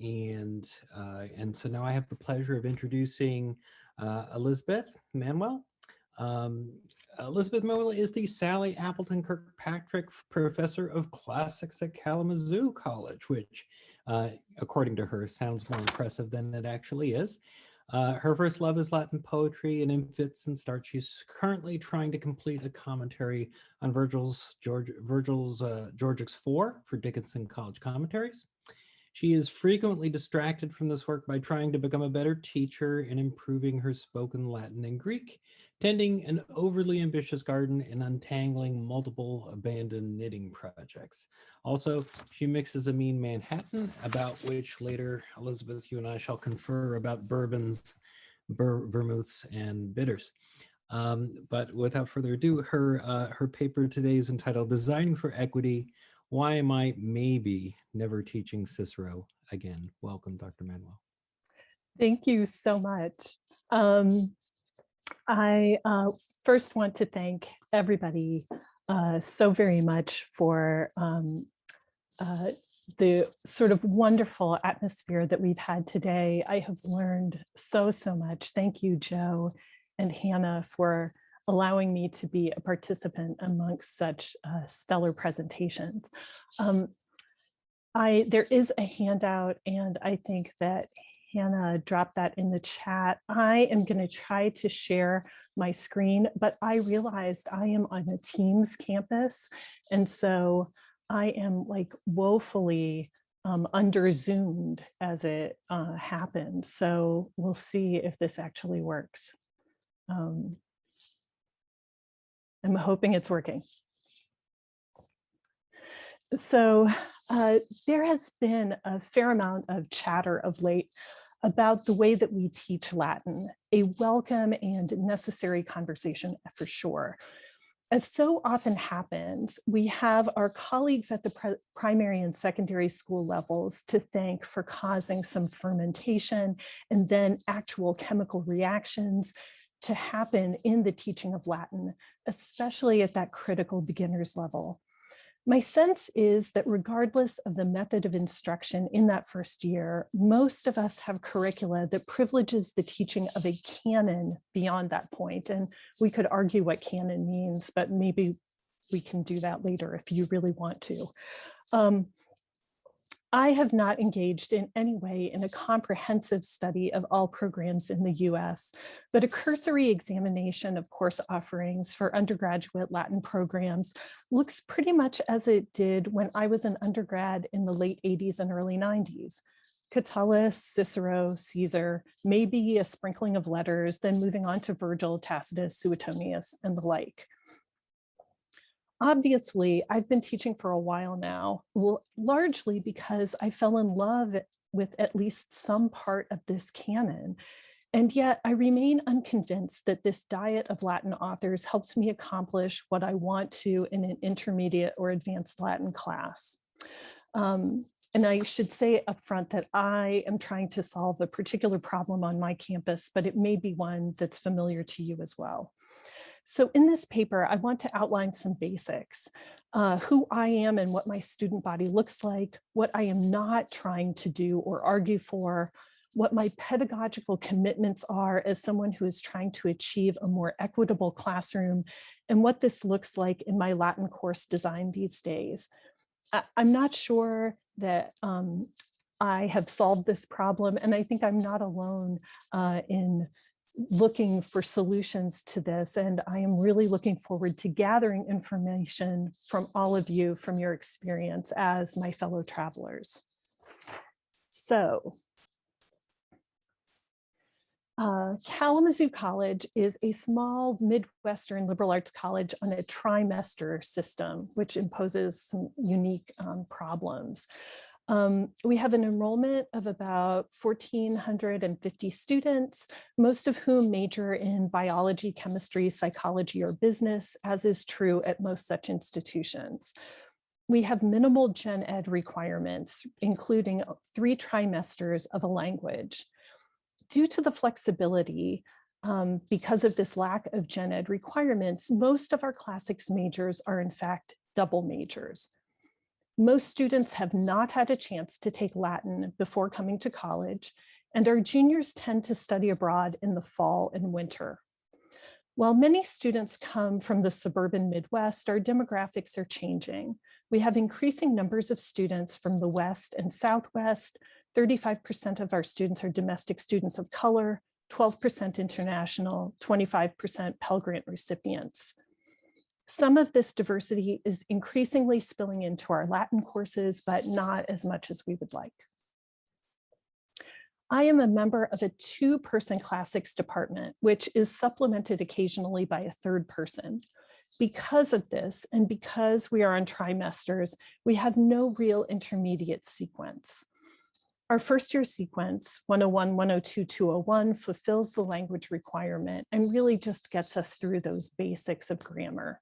And so now I have the pleasure of introducing Elizabeth Manwell. Um, Elizabeth Manwell is the Sally Appleton Kirkpatrick Professor of Classics at Kalamazoo College, which, according to her, sounds more impressive than it actually is. Her first love is Latin poetry, and in fits and starts, she's currently trying to complete a commentary on Virgil's Georgics 4 for Dickinson College Commentaries. She is frequently distracted from this work by trying to become a better teacher and improving her spoken Latin and Greek, tending an overly ambitious garden and untangling multiple abandoned knitting projects. Also, she mixes a mean Manhattan, about which later, Elizabeth, you and I shall confer about bourbons, vermouths, and bitters. But without further ado, her paper today is entitled Designing for Equity, Why Am I Maybe Never Teaching Cicero Again? Welcome, Dr. Manwell. Thank you so much. I first want to thank everybody so very much for the sort of wonderful atmosphere that we've had today. I have learned so much. Thank you, Joe and Hannah, for allowing me to be a participant amongst such stellar presentations. There is a handout, and I think that Hannah dropped that in the chat. I am going to try to share my screen, but I realized I am on a Teams campus, and so I am like woefully under-zoomed as it happened. So we'll see if this actually works. I'm hoping it's working. So there has been a fair amount of chatter of late about the way that we teach Latin, a welcome and necessary conversation for sure. As so often happens, we have our colleagues at the primary and secondary school levels to thank for causing some fermentation and then actual chemical reactions to happen in the teaching of Latin, especially at that critical beginner's level. My sense is that regardless of the method of instruction in that first year, most of us have curricula that privileges the teaching of a canon beyond that point. And we could argue what canon means, but maybe we can do that later if you really want to. I have not engaged in any way in a comprehensive study of all programs in the US, but a cursory examination of course offerings for undergraduate Latin programs looks pretty much as it did when I was an undergrad in the late 80s and early 90s. Catullus, Cicero, Caesar, maybe a sprinkling of letters, then moving on to Virgil, Tacitus, Suetonius, and the like. Obviously, I've been teaching for a while now, largely because I fell in love with at least some part of this canon. And yet I remain unconvinced that this diet of Latin authors helps me accomplish what I want to in an intermediate or advanced Latin class. And I should say upfront that I am trying to solve a particular problem on my campus, but it may be one that's familiar to you as well. So in this paper, I want to outline some basics, who I am and what my student body looks like, what I am not trying to do or argue for, what my pedagogical commitments are as someone who is trying to achieve a more equitable classroom, and what this looks like in my Latin course design these days. I'm not sure that I have solved this problem, and I think I'm not alone in looking for solutions to this. And I am really looking forward to gathering information from all of you from your experience as my fellow travelers. So Kalamazoo College is a small Midwestern liberal arts college on a trimester system, which imposes some unique problems. We have an enrollment of about 1,450 students, most of whom major in biology, chemistry, psychology, or business, as is true at most such institutions. We have minimal gen ed requirements, including 3 trimesters of a language. Due to the flexibility, because of this lack of gen ed requirements, most of our classics majors are in fact double majors. Most students have not had a chance to take Latin before coming to college, and our juniors tend to study abroad in the fall and winter. While many students come from the suburban Midwest, our demographics are changing. We have increasing numbers of students from the West and Southwest. 35% of our students are domestic students of color, 12% international, 25% Pell Grant recipients. Some of this diversity is increasingly spilling into our Latin courses, but not as much as we would like. I am a member of a two-person classics department, which is supplemented occasionally by a third person. Because of this, and because we are on trimesters, we have no real intermediate sequence. Our first year sequence, 101, 102, 201, fulfills the language requirement and really just gets us through those basics of grammar.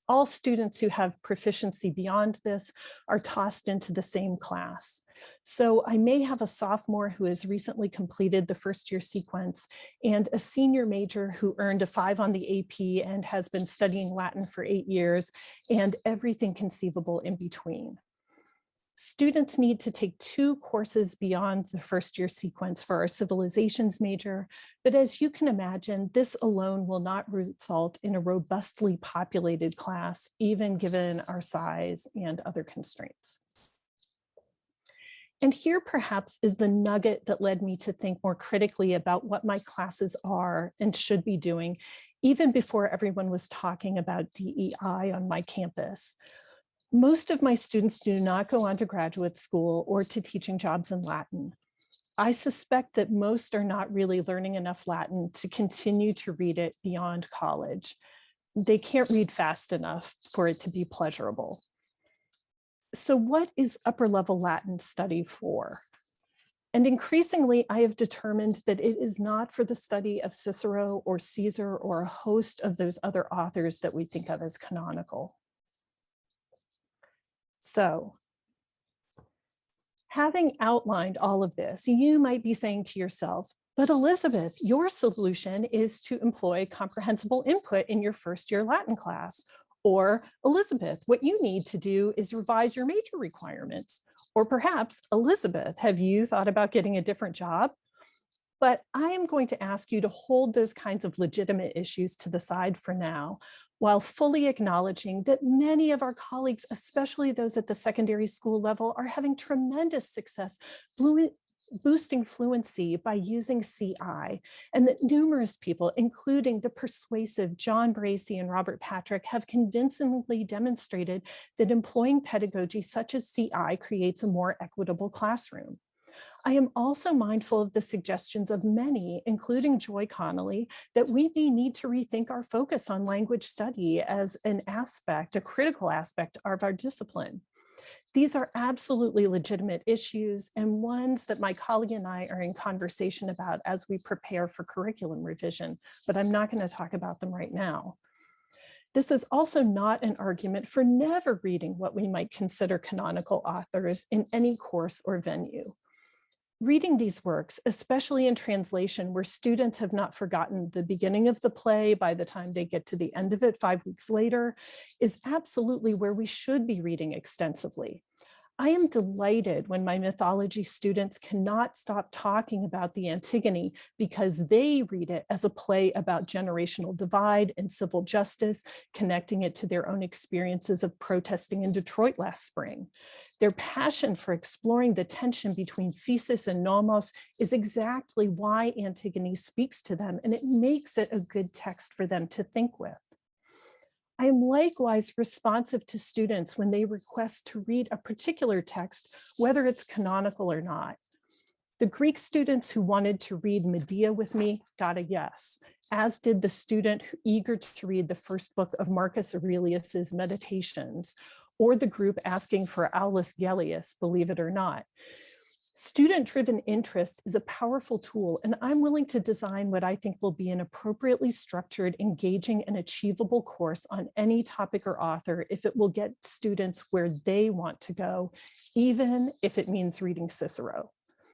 All students who have proficiency beyond this are tossed into the same class. So I may have a sophomore who has recently completed the first year sequence and a senior major who earned a 5 on the AP and has been studying Latin for 8 years, and everything conceivable in between. Students need to take 2 courses beyond the first year sequence for our civilizations major, but as you can imagine, this alone will not result in a robustly populated class, even given our size and other constraints. And here perhaps is the nugget that led me to think more critically about what my classes are and should be doing, even before everyone was talking about DEI on my campus. Most of my students do not go on to graduate school or to teaching jobs in Latin. I suspect that most are not really learning enough Latin to continue to read it beyond college. They can't read fast enough for it to be pleasurable. So what is upper level Latin study for? And increasingly, I have determined that it is not for the study of Cicero or Caesar or a host of those other authors that we think of as canonical. So, having outlined all of this, you might be saying to yourself, but Elizabeth, your solution is to employ comprehensible input in your first year Latin class. Or Elizabeth, what you need to do is revise your major requirements. Or perhaps, Elizabeth, have you thought about getting a different job? But I am going to ask you to hold those kinds of legitimate issues to the side for now, while fully acknowledging that many of our colleagues, especially those at the secondary school level, are having tremendous success boosting fluency by using CI, and that numerous people, including the persuasive John Bracey and Robert Patrick, have convincingly demonstrated that employing pedagogy such as CI creates a more equitable classroom. I am also mindful of the suggestions of many, including Joy Connolly, that we may need to rethink our focus on language study as an aspect, a critical aspect of our discipline. These are absolutely legitimate issues and ones that my colleague and I are in conversation about as we prepare for curriculum revision, but I'm not going to talk about them right now. This is also not an argument for never reading what we might consider canonical authors in any course or venue. Reading these works, especially in translation, where students have not forgotten the beginning of the play by the time they get to the end of it 5 weeks later, is absolutely where we should be reading extensively. I am delighted when my mythology students cannot stop talking about the Antigone because they read it as a play about generational divide and civil justice, connecting it to their own experiences of protesting in Detroit last spring. Their passion for exploring the tension between physis and nomos is exactly why Antigone speaks to them, and it makes it a good text for them to think with. I am likewise responsive to students when they request to read a particular text, whether it's canonical or not. The Greek students who wanted to read Medea with me got a yes, as did the student eager to read the first book of Marcus Aurelius's Meditations, or the group asking for Aulus Gellius, believe it or not. Student-driven interest is a powerful tool, and I'm willing to design what I think will be an appropriately structured, engaging, and achievable course on any topic or author if it will get students where they want to go, even if it means reading Cicero.